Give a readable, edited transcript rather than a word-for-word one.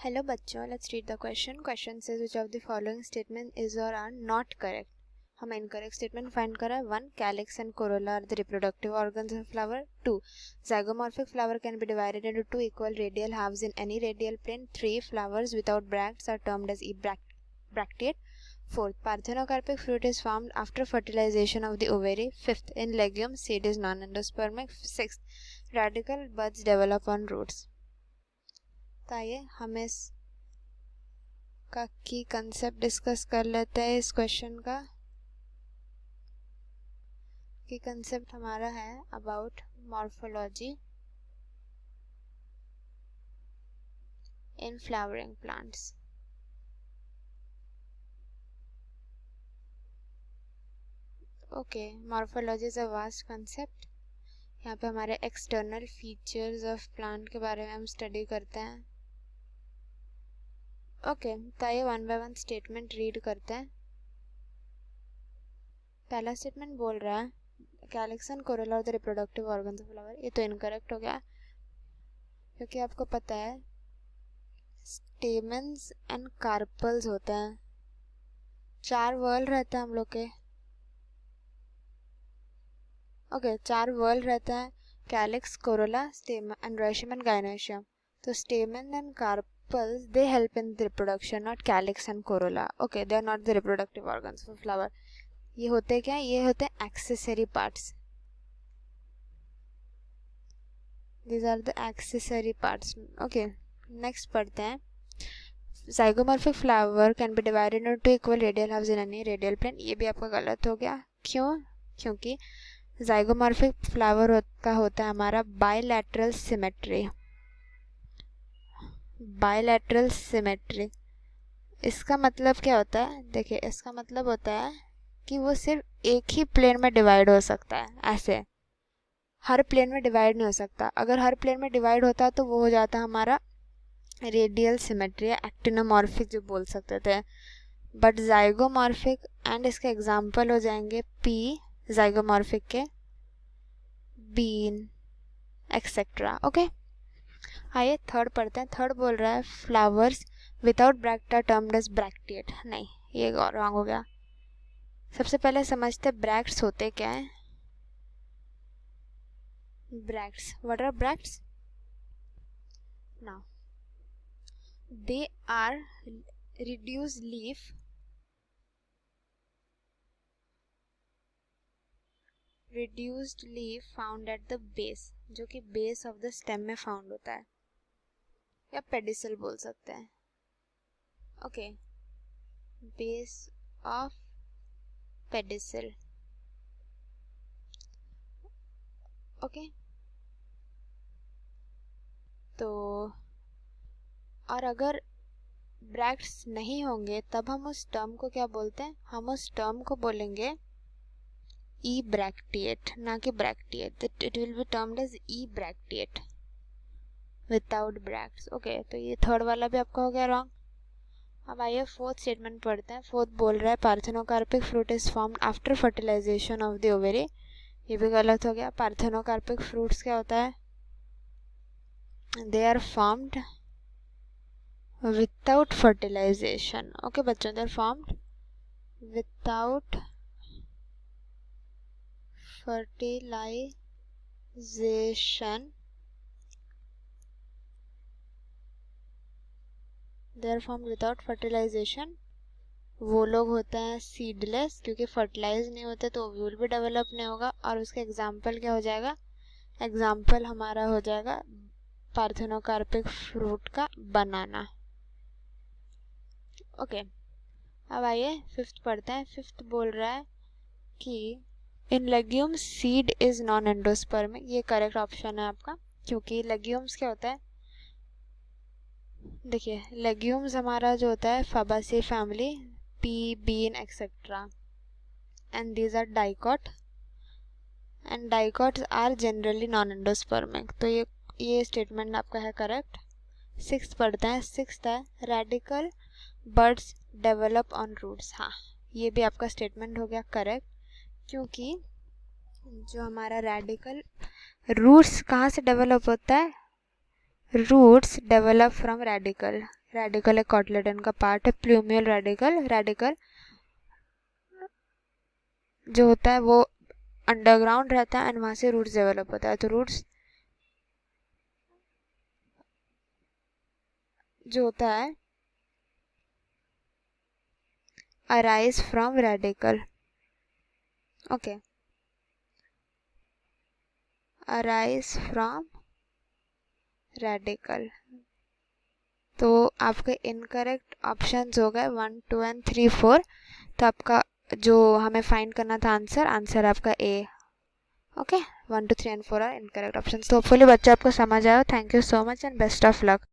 Hello बच्चों, let's read the question. Question says which of the following statement is or are not correct. हम incorrect statement find करा है. 1. Calyx and corolla are the reproductive organs of flower. 2. Zygomorphic flower can be divided into two equal radial halves in any radial plane. 3. Flowers without bracts are termed as bracteate. 4th, parthenocarpic fruit is formed after fertilization of the ovary. 5th, in legumes seed is non-endospermic. 6th, radical buds develop on roots. तो आइए हम इसका की concept discuss कर लेते हैं. इस question का की कंसेप्ट हमारा है about morphology in flowering plants. Okay, morphology is a vast concept. यहाँ पे हमारे एक्सटर्नल फीचर्स ऑफ प्लांट के बारे में हम स्टडी करते हैं. ओके, तो आइए one by one statement read करते हैं. पहला स्टेटमेंट बोल रहा है calyx and corolla are the reproductive organs of flower. ये तो इनकरेक्ट हो गया क्योंकि आपको पता है स्टेमन्स एंड कार्पल्स होते हैं. 4 वर्ल रहते हैं हम लोग के. ओके, 4 वर्ल रहते हैं. कैलिक्स, कोरोला, स्टेमन एंड रेशियम एंड गायनोशियम. तो stamen and carpels they help in the reproduction, not calyx and corolla. Okay, they are not the reproductive organs of flower. ये होते क्या? ये होते हैं accessory parts. These are the accessory parts. Okay, next पढ़ते हैं. Zygomorphic flower can be divided into two equal radial halves in any radial plane. ये भी आपका गलत हो गया. क्यों? क्योंकि ज़ाइगोमॉर्फिक फ्लावर का होता है हमारा बायलैटरल सिमेट्री. बायलैटरल सिमेट्री इसका मतलब क्या होता है? देखिए, इसका मतलब होता है कि वो सिर्फ एक ही प्लेन में डिवाइड हो सकता है. ऐसे हर प्लेन में डिवाइड नहीं हो सकता. अगर हर प्लेन में डिवाइड होता तो वो हो जाता हमारा रेडियल सिमेट्री या एक्टिनोमॉर्फिक जो बोल सकते थे. बट ज़ाइगोमॉर्फिक एंड इसके एग्जांपल हो जाएंगे पी ज़ाइगोमॉर्फिक के, बीन एक्सेट्रा. ओके, आइए थर्ड पढ़ते हैं. थर्ड बोल रहा है flowers without bract are termed as bracteate. नहीं, ये रॉन्ग हो गया. सबसे पहले समझते ब्रैक्ट्स होते क्या है. Bracts. What are bracts? Now, they are reduced leaf found at the base, जो कि base of the stem में found होता है या पेडिसल बोल सकते हैं. Okay, base of pedicel. Okay, तो और अगर ब्रैक्ट्स नहीं होंगे तब हम उस टर्म को क्या बोलते हैं? हम उस टर्म को बोलेंगे ई ब्रैक्टिएट, ना कि bracteate. It will be termed as ebracteate without bracts. Okay, तो ये थर्ड वाला भी आपका हो गया रॉन्ग. अब आइए फोर्थ स्टेटमेंट पढ़ते हैं. फोर्थ बोल रहा है parthenocarpic fruit is formed after fertilisation of the ovary. ये भी गलत हो गया. पार्थेनोकार्पिक फ्रूट्स क्या होता है? They are formed without fertilization. Okay बच्चों, they are formed without fertilization. They are formed without fertilization. वो लोग होते हैं सीडलेस, क्योंकि फर्टिलाइज नहीं होते तो ओव्यूल भी डेवलप नहीं होगा. और उसका एग्जाम्पल क्या हो जाएगा? एग्जाम्पल हमारा हो जाएगा पार्थेनोकार्पिक फ्रूट का बनाना. ओके, अब आइए फिफ्थ पढ़ते हैं. फिफ्थ बोल रहा है कि in legumes seed is non endospermic. ये करेक्ट ऑप्शन है आपका, क्योंकि लेग्यूम्स क्या होता है? देखिए, लेग्यूम्स हमारा जो होता है Fabaceae family, pea, bean etcetera, and these are dicot, and dicots are generally non endospermic. तो ये स्टेटमेंट आपका है करेक्ट. सिक्स्थ पढ़ते हैं. सिक्स्थ है radical buds develop on roots. हाँ, ये भी आपका स्टेटमेंट हो गया करेक्ट, क्योंकि जो हमारा रेडिकल रूट्स कहाँ से डेवलप होता है? Roots develop from radicle. Radicle एक कॉटलेडन का पार्ट है। प्लूमियल रेडिकल, रेडिकल जो होता है वो अंडरग्राउंड रहता है एंड वहाँ से रूट्स डेवलप होता है। तो रूट्स जो होता है arise from radical, okay, arise from radical. तो आपके इनकरेक्ट ऑप्शंस हो गए 1 2 एंड 3 4। तो आपका जो हमें फाइंड करना था आंसर, आंसर आपका A. Okay, 1 2 3 and 4 are incorrect options. तो होपफुली बच्चे आपको समझ आया। Thank you so much and best of luck.